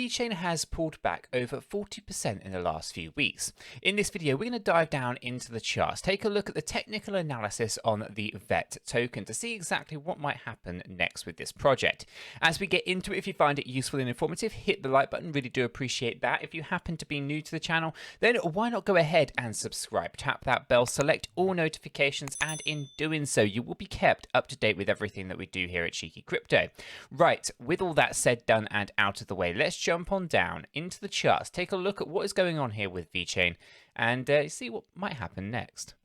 Vechain has pulled back over 40% in the last few weeks. In this video, we're going to dive down into the charts, take a look at the technical analysis on the VET token to see exactly what might happen next with this project. As we get into it, if you find it useful and informative, hit the like button, really do appreciate that. If you happen to be new to the channel, then why not go ahead and subscribe, tap that bell, select all notifications, and in doing so, you will be kept up to date with everything that we do here at 𝗕𝗘𝗪𝗏𝗍. Right, with all that said, done, and out of the way, let's jump on down into the charts, take a look at what is going on here with Vechain, and see what might happen next.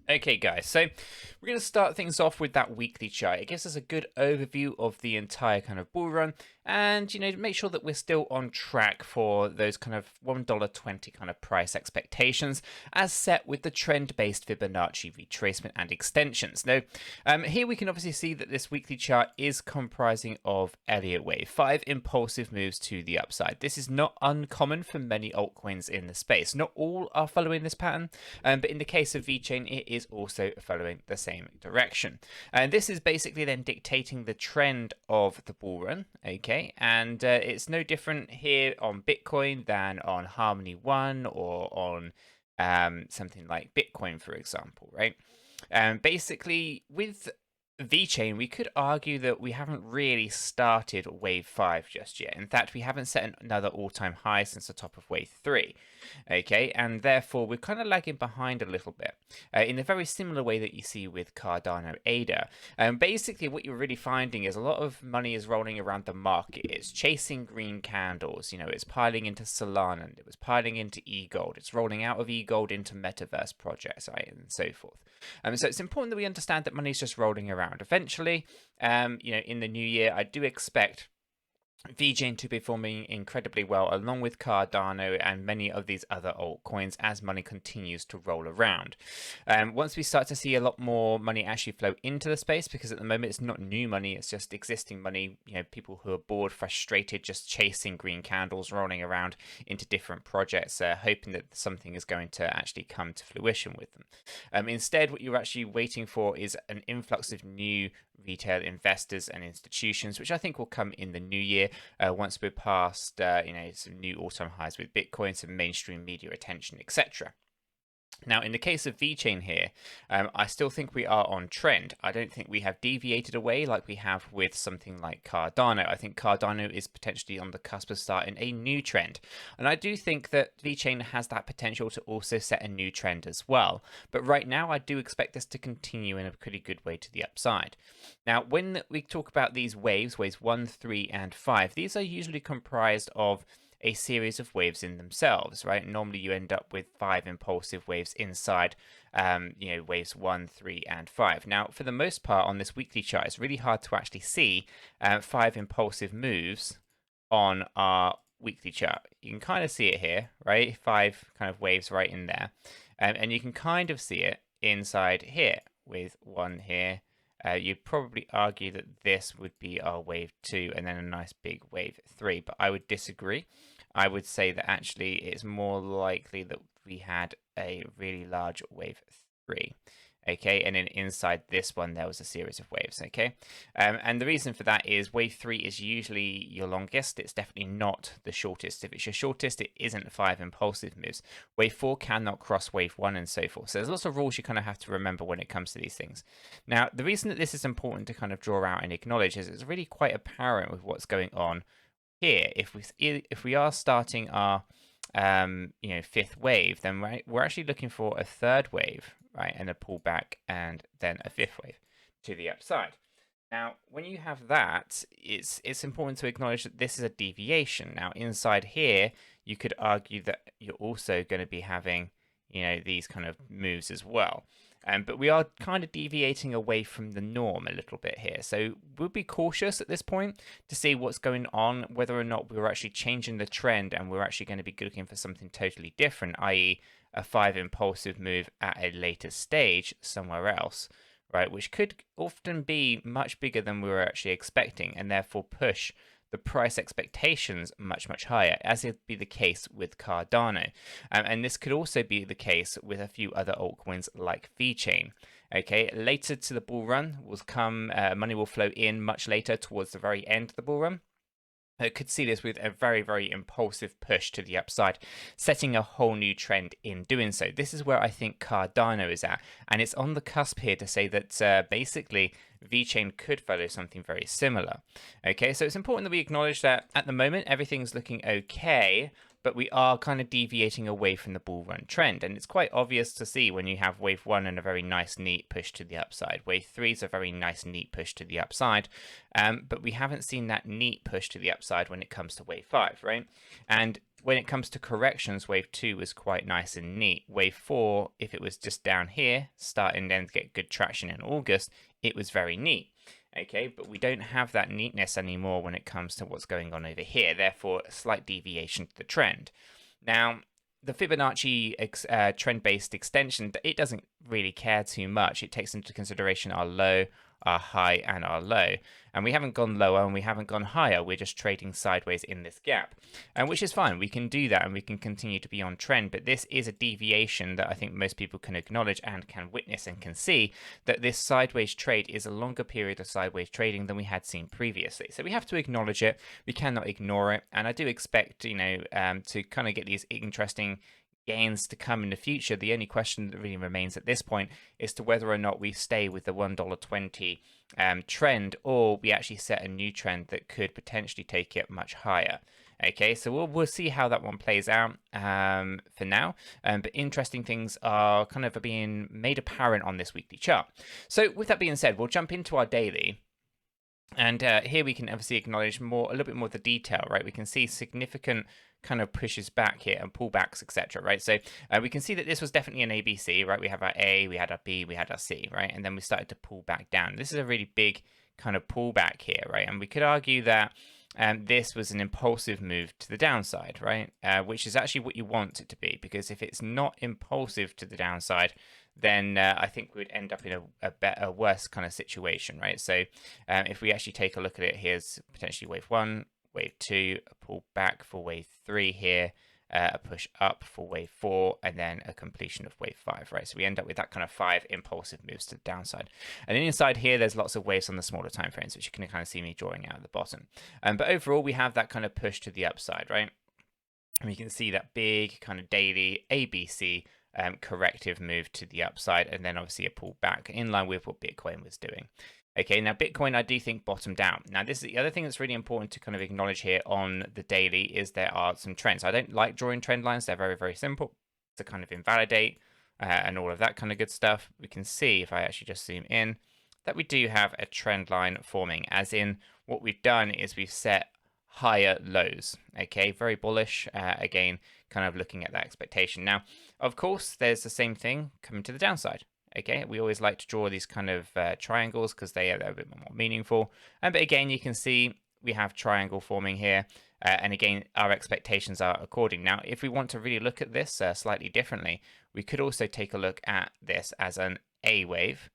Okay guys, so we're going to start things off with that weekly chart. It gives us a good overview of the entire kind of bull run, and make sure that we're still on track for those kind of $1.20 kind of price expectations as set with the trend-based Fibonacci retracement and extensions. Now, here we can obviously see that this weekly chart is comprising of Elliott wave, 5 impulsive moves to the upside. This is not uncommon for many altcoins in the space. Not all are following this pattern, but in the case of Vechain, it is also following the same direction. And this is basically then dictating the trend of the bull run, okay? And it's no different here on Bitcoin than on Harmony One or on something like Bitcoin, for example, right? Basically, with Vechain, we could argue that we haven't really started wave 5 just yet. In fact, we haven't set another all-time high since the top of wave 3. Okay, and therefore we're kind of lagging behind a little bit in a very similar way that you see with Cardano ADA. Basically, what you're really finding is a lot of money is rolling around the market. It's chasing green candles. It's piling into Solana, it was piling into eGold. It's rolling out of eGold into metaverse projects, right, and so forth. So it's important that we understand that money is just rolling around. Eventually, in the new year, I do expect Vechain to be performing incredibly well along with Cardano and many of these other altcoins as money continues to roll around. Once we start to see a lot more money actually flow into the space, because at the moment it's not new money, it's just existing money, people who are bored, frustrated, just chasing green candles, rolling around into different projects, hoping that something is going to actually come to fruition with them. Instead, what you're actually waiting for is an influx of new retail investors and institutions, which I think will come in the new year once we're past some new all-time highs with Bitcoin, some mainstream media attention, etc. Now, in the case of Vechain here, I still think we are on trend. I don't think we have deviated away like we have with something like Cardano. I think Cardano is potentially on the cusp of starting a new trend. And I do think that Vechain has that potential to also set a new trend as well. But right now, I do expect this to continue in a pretty good way to the upside. Now, when we talk about these waves 1, 3, and 5, these are usually comprised of a series of waves in themselves, right? Normally you end up with 5 impulsive waves inside, waves 1, 3, and 5. Now, for the most part on this weekly chart, it's really hard to actually see 5 impulsive moves on our weekly chart. You can kind of see it here, right? 5 kind of waves right in there. And you can kind of see it inside here with 1 here. You'd probably argue that this would be our wave 2 and then a nice big wave 3, but I would disagree. I would say that actually it's more likely that we had a really large wave 3. Okay, and then inside this one there was a series of waves. Okay, and the reason for that is wave 3 is usually your longest. It's definitely not the shortest. If it's your shortest, it isn't 5 impulsive moves. Wave 4 cannot cross wave 1 and so forth. So there's lots of rules you kind of have to remember when it comes to these things. Now, the reason that this is important to kind of draw out and acknowledge is it's really quite apparent with what's going on here. If we are starting our 5th wave, then we're actually looking for a 3rd wave, right, and a pullback, and then a 5th wave to the upside. Now, when you have that, it's important to acknowledge that this is a deviation. Now, inside here, you could argue that you're also going to be having, these kind of moves as well. But we are kind of deviating away from the norm a little bit here. So we'll be cautious at this point to see what's going on, whether or not we're actually changing the trend and we're actually going to be looking for something totally different, i.e. a 5 impulsive move at a later stage somewhere else, right? Which could often be much bigger than we were actually expecting and therefore push the price expectations much higher, as it'd be the case with Cardano. And this could also be the case with a few other altcoins like Vechain. Okay, later to the bull run will come, money will flow in much later towards the very end of the bull run. could see this with a very, very impulsive push to the upside, setting a whole new trend in doing so. This is where I think Cardano is at, and it's on the cusp here to say that basically Vechain could follow something very similar. Okay, so it's important that we acknowledge that at the moment everything's looking okay, but we are kind of deviating away from the bull run trend. And it's quite obvious to see when you have wave 1 and a very nice, neat push to the upside. Wave 3 is a very nice, neat push to the upside. But we haven't seen that neat push to the upside when it comes to wave 5, right? And when it comes to corrections, wave 2 was quite nice and neat. Wave 4, if it was just down here, starting then to get good traction in August, it was very neat. Okay, but we don't have that neatness anymore when it comes to what's going on over here. Therefore, a slight deviation to the trend. Now, the Fibonacci trend-based extension, it doesn't really care too much. It takes into consideration our low, our high, and our low. And we haven't gone lower and we haven't gone higher. We're just trading sideways in this gap, and which is fine. We can do that and we can continue to be on trend. But this is a deviation that I think most people can acknowledge and can witness and can see that this sideways trade is a longer period of sideways trading than we had seen previously. So we have to acknowledge it. We cannot ignore it. And I do expect, to kind of get these interesting gains to come in the future. The only question that really remains at this point is to whether or not we stay with the $1.20 trend, or we actually set a new trend that could potentially take it much higher. Okay, so we'll see how that one plays out for now. But interesting things are kind of being made apparent on this weekly chart. So with that being said, we'll jump into our daily. And here we can obviously acknowledge a little bit more of the detail, right? We can see significant kind of pushes back here and pullbacks, etc., right? So we can see that this was definitely an ABC, right? We have our A, we had our B, we had our C, right? And then we started to pull back down. This is a really big kind of pullback here, right? And we could argue that this was an impulsive move to the downside, right? Which is actually what you want it to be, because if it's not impulsive to the downside, then I think we would end up in a worse kind of situation, right? So if we actually take a look at it, here's potentially wave 1, wave 2, a pull back for wave 3 here, a push up for wave 4, and then a completion of wave 5, right? So we end up with that kind of 5 impulsive moves to the downside. And then inside here, there's lots of waves on the smaller time frames, which you can kind of see me drawing out at the bottom. But overall, we have that kind of push to the upside, right? And you can see that big kind of daily ABC corrective move to the upside, and then obviously a pull back in line with what Bitcoin was doing. Okay, now Bitcoin I do think bottomed out. Now this is the other thing that's really important to kind of acknowledge here on the daily, is there are some trends. I don't like drawing trend lines. They're very, very simple to kind of invalidate and all of that kind of good stuff. We can see, if I actually just zoom in, that we do have a trend line forming, as in what we've done is we've set higher lows. Okay, very bullish. Again, kind of looking at that expectation. Now, of course, there's the same thing coming to the downside. Okay, we always like to draw these kind of triangles because they're a bit more meaningful. But again, you can see we have triangle forming here. And again, our expectations are according. Now, if we want to really look at this slightly differently, we could also take a look at this as an A wave,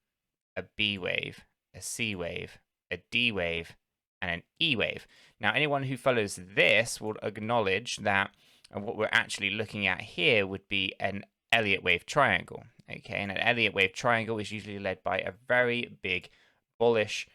a B wave, a C wave, a D wave, and an E wave. Now, anyone who follows this will acknowledge that what we're actually looking at here would be an Elliott wave triangle. Okay, and an Elliott wave triangle is usually led by a very big bullish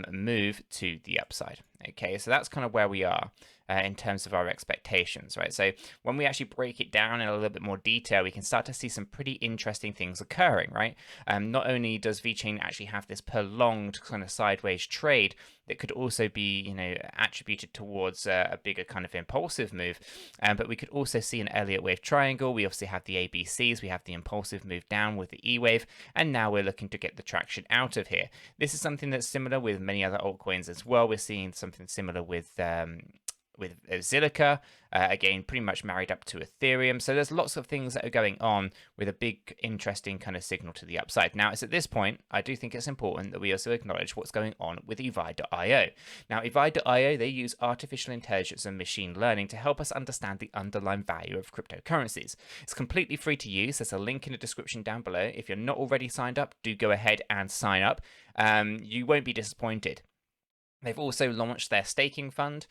move to the upside. Okay, so that's kind of where we are in terms of our expectations, right? So when we actually break it down in a little bit more detail, we can start to see some pretty interesting things occurring, right? Not only does Vechain actually have this prolonged kind of sideways trade that could also be, attributed towards a bigger kind of impulsive move, but we could also see an Elliott wave triangle. We obviously have the ABCs, we have the impulsive move down with the E wave, and now we're looking to get the traction out of here. This is something that's similar with many other altcoins as well. We're seeing something similar with 𝗕𝗘𝗪𝗔𝗥𝗘, again, pretty much married up to Ethereum. So there's lots of things that are going on with a big, interesting kind of signal to the upside. Now, it's at this point, I do think it's important that we also acknowledge what's going on with advice.io. Now, advice.io, they use artificial intelligence and machine learning to help us understand the underlying value of cryptocurrencies. It's completely free to use. There's a link in the description down below. If you're not already signed up, do go ahead and sign up. You won't be disappointed. They've also launched their staking fund,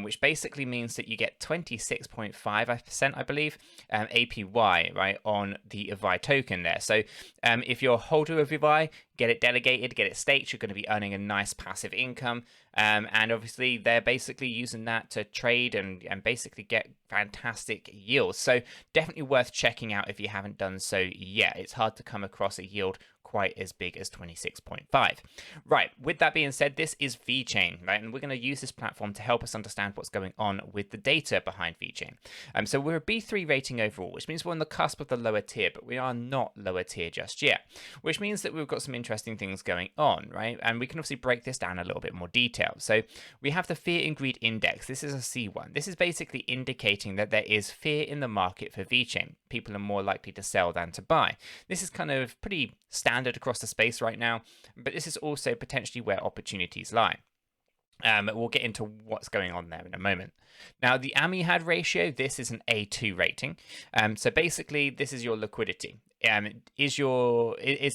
which basically means that you get 26.5%, I believe, APY, right, on the 𝗲 token there. So if you're a holder of 𝗲, get it delegated, get it staked, you're going to be earning a nice passive income. And obviously, they're basically using that to trade and basically get fantastic yields. So definitely worth checking out if you haven't done so yet. It's hard to come across a yield quite as big as 26.5. Right, with that being said, this is Vechain, right? And we're going to use this platform to help us understand what's going on with the data behind Vechain. So we're a B3 rating overall, which means we're on the cusp of the lower tier, but we are not lower tier just yet, which means that we've got some interesting things going on, right? And we can obviously break this down a little bit more detail. So we have the Fear and Greed Index. This is a C1. This is basically indicating that there is fear in the market for Vechain. People are more likely to sell than to buy. This is kind of pretty standard across the space right now, but this is also potentially where opportunities lie. We'll get into what's going on there in a moment. Now, the 𝗕𝗢𝗪 ratio, this is an A2 rating. So basically, this is your liquidity. Is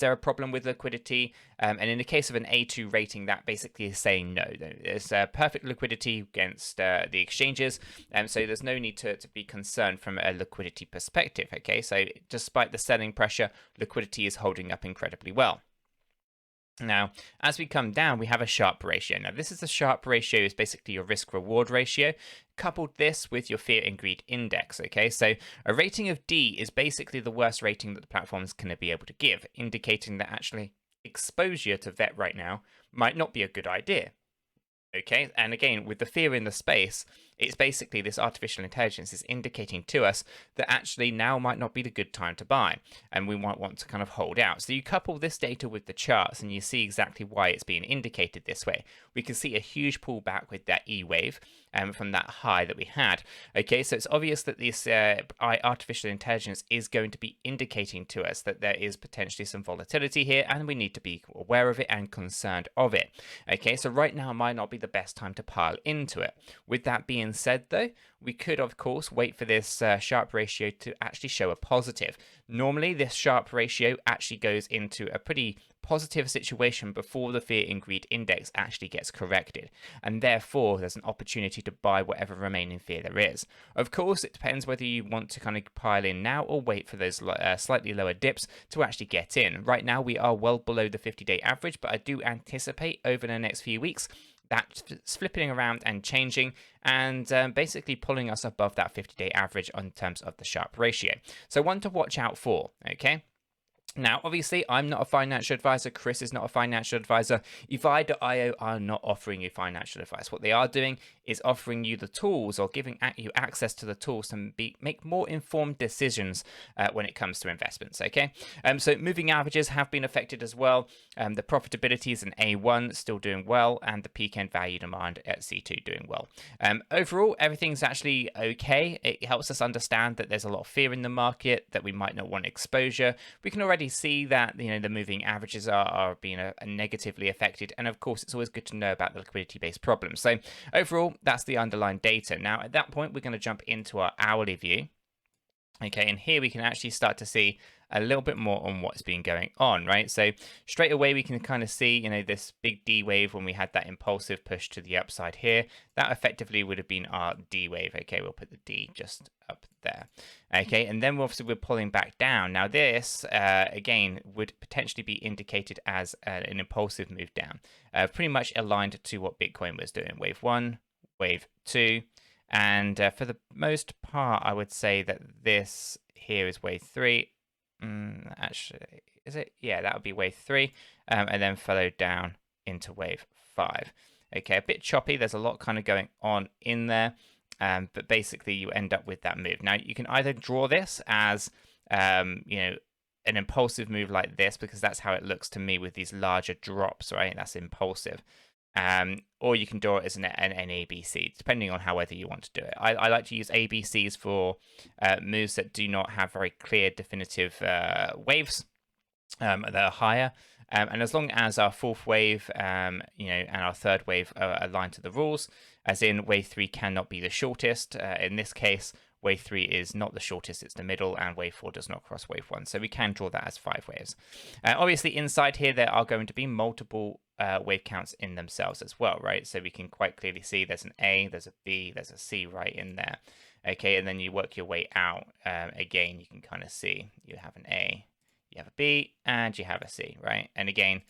there a problem with liquidity? And in the case of an A2 rating, that basically is saying no. There's perfect liquidity against the exchanges, so there's no need to be concerned from a liquidity perspective. Okay, so despite the selling pressure, liquidity is holding up incredibly well. Now, as we come down, we have a Sharpe ratio. Now, this is the Sharpe ratio, is basically your risk-reward ratio. Coupled this with your Fear and Greed Index, okay? So a rating of D is basically the worst rating that the platforms can be able to give, indicating that actually exposure to VET right now might not be a good idea. Okay, and again, with the fear in the space, it's basically this artificial intelligence is indicating to us that actually now might not be the good time to buy, and we might want to kind of hold out. So you couple this data with the charts, and you see exactly why it's being indicated this way. We can see a huge pullback with that E wave from that high that we had. Okay, so it's obvious that this artificial intelligence is going to be indicating to us that there is potentially some volatility here, and we need to be aware of it and concerned of it. Okay, so right now might not be the best time to pile into it. With that being said, though, we could, of course, wait for this Sharpe ratio to actually show a positive. Normally, this Sharpe ratio actually goes into a pretty positive situation before the Fear and Greed Index actually gets corrected, and therefore there's an opportunity to buy whatever remaining fear there is. Of course, it depends whether you want to kind of pile in now or wait for those slightly lower dips to actually get in. Right now, we are well below the 50-day average, but I do anticipate over the next few weeks that's flipping around and changing, and basically pulling us above that 50-day average in terms of the Sharpe ratio. So one to watch out for, okay? Now, obviously, I'm not a financial advisor. Chris is not a financial advisor. advice.io are not offering you financial advice. What they are doing is offering you the tools, or giving you access to the tools to make more informed decisions when it comes to investments, okay? So moving averages have been affected as well. The profitability is an A1, still doing well, and the peak end value demand at C2 doing well. Overall, everything's actually okay. It helps us understand that there's a lot of fear in the market, that we might not want exposure. We can already see that the moving averages are being negatively affected, and of course it's always good to know about the liquidity based problems. So overall, that's the underlying data. Now at that point, we're going to jump into our hourly view. Okay, and here we can actually start to see a little bit more on what's been going on, right? So straight away we can kind of see, this big D wave when we had that impulsive push to the upside here. That effectively would have been our D wave. Okay, we'll put the D just up there. Okay, and then obviously we're pulling back down. Now this, again, would potentially be indicated as an impulsive move down. Pretty much aligned to what Bitcoin was doing. Wave 1, wave 2. And for the most part, I would say that this here is wave 3. Actually, is it? Yeah, that would be wave 3, and then followed down into wave 5. Okay, a bit choppy. There's a lot kind of going on in there, but basically you end up with that move. Now you can either draw this as an impulsive move like this, because that's how it looks to me with these larger drops, right? That's impulsive. Or you can draw it as an ABC, depending on whether you want to do it. I like to use ABCs for moves that do not have very clear, definitive waves that are higher. And as long as our fourth wave, and our third wave are aligned to the rules, as in wave 3 cannot be the shortest. In this case, wave 3 is not the shortest, it's the middle, and wave 4 does not cross wave 1. So we can draw that as 5 waves. Obviously, inside here, there are going to be multiple wave counts in themselves as well, right? So we can quite clearly see there's an A, there's a B, there's a C right in there. Okay, and then you work your way out. Again, you can kind of see you have an A, you have a B, and you have a C, right? And again,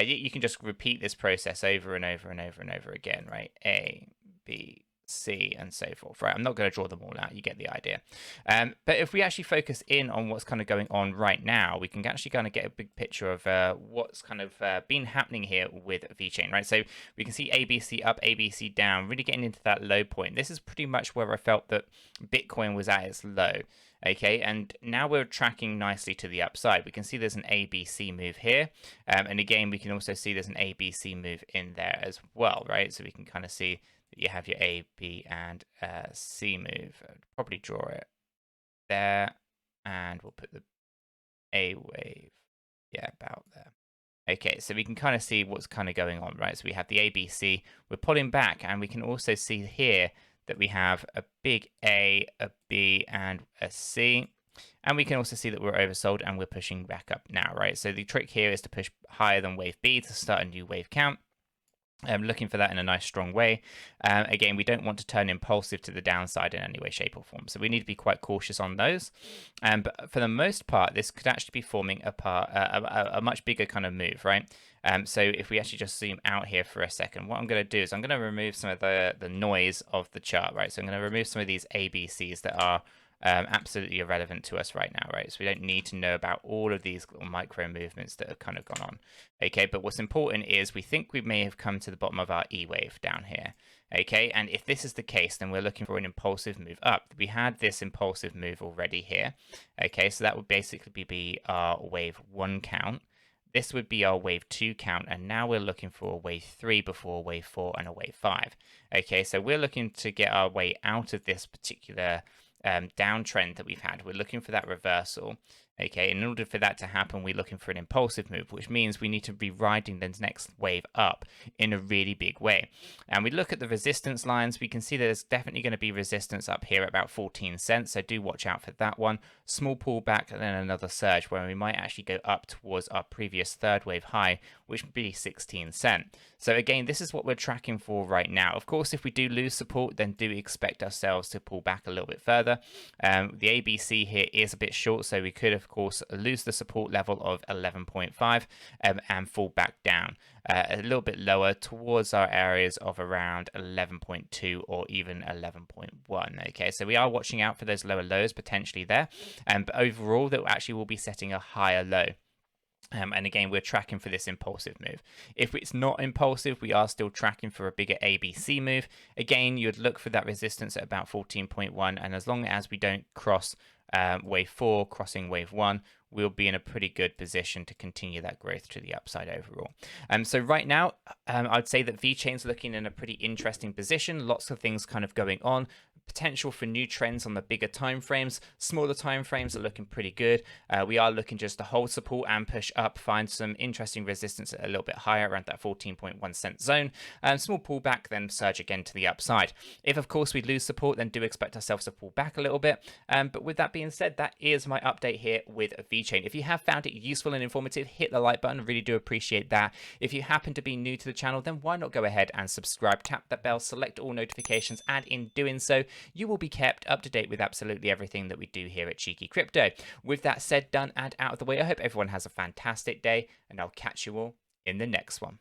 you can just repeat this process over and over and over and over again, right? A, B, C, and so forth, right? I'm not going to draw them all out. You get the idea. But if we actually focus in on what's kind of going on right now, we can actually kind of get a big picture of what's kind of been happening here with Vechain, right? So we can see ABC up, ABC down, really getting into that low point. This is pretty much where I felt that Bitcoin was at its low. Okay, and now we're tracking nicely to the upside. We can see there's an ABC move here. And again, we can also see there's an ABC move in there as well, right? So we can kind of see that you have your A, B, and C move. I'd probably draw it there, and we'll put the A wave, yeah, about there. Okay, so we can kind of see what's kind of going on, right? So we have the ABC, we're pulling back, and we can also see here that we have a big A, a B, and a C. And we can also see that we're oversold and we're pushing back up now, right? So the trick here is to push higher than wave B to start a new wave count. Looking for that in a nice strong way. Again, we don't want to turn impulsive to the downside in any way, shape, or form. So we need to be quite cautious on those. But for the most part, this could actually be forming a much bigger kind of move, right? So if we actually just zoom out here for a second, what I'm going to do is I'm going to remove some of the noise of the chart, right? So I'm going to remove some of these ABCs that are absolutely irrelevant to us right now, right? So we don't need to know about all of these little micro movements that have kind of gone on. Okay, but what's important is we think we may have come to the bottom of our E wave down here. Okay, and if this is the case, then we're looking for an impulsive move up. We had this impulsive move already here. Okay, so that would basically be our wave 1 count. This would be our wave 2 count, and now we're looking for a wave 3 before a wave 4 and a wave 5. Okay, so we're looking to get our way out of this particular downtrend that we've had. We're looking for that reversal. Okay, in order for that to happen, we're looking for an impulsive move, which means we need to be riding the next wave up in a really big way. And we look at the resistance lines, we can see that there's definitely going to be resistance up here at about 14 cents, so do watch out for that one. Small pullback and then another surge where we might actually go up towards our previous third wave high, which would be 16 cents. So again, this is what we're tracking for right now. Of course, if we do lose support, then do expect ourselves to pull back a little bit further. The ABC here is a bit short, so we could, of course, lose the support level of 11.5 and fall back down a little bit lower towards our areas of around 11.2 or even 11.1. Okay, so we are watching out for those lower lows potentially there, but overall, that actually will be setting a higher low. And again, we're tracking for this impulsive move. If it's not impulsive, we are still tracking for a bigger ABC move. Again, you'd look for that resistance at about 14.1. And as long as we don't cross wave 4, crossing wave 1, we'll be in a pretty good position to continue that growth to the upside overall. So right now, I'd say that Vechain's looking in a pretty interesting position. Lots of things kind of going on. Potential for new trends on the bigger time frames. Smaller time frames are looking pretty good. We are looking just to hold support and push up, find some interesting resistance at a little bit higher around that 14.1 cent zone. Small pullback, then surge again to the upside. If, of course, we lose support, then do expect ourselves to pull back a little bit. But with that being said, that is my update here with Vechain. If you have found it useful and informative, hit the like button. I really do appreciate that. If you happen to be new to the channel, then why not go ahead and subscribe, tap that bell, select all notifications, and in doing so, you will be kept up to date with absolutely everything that we do here at Cheeky Crypto. With that said, done, and out of the way, I hope everyone has a fantastic day, and I'll catch you all in the next one.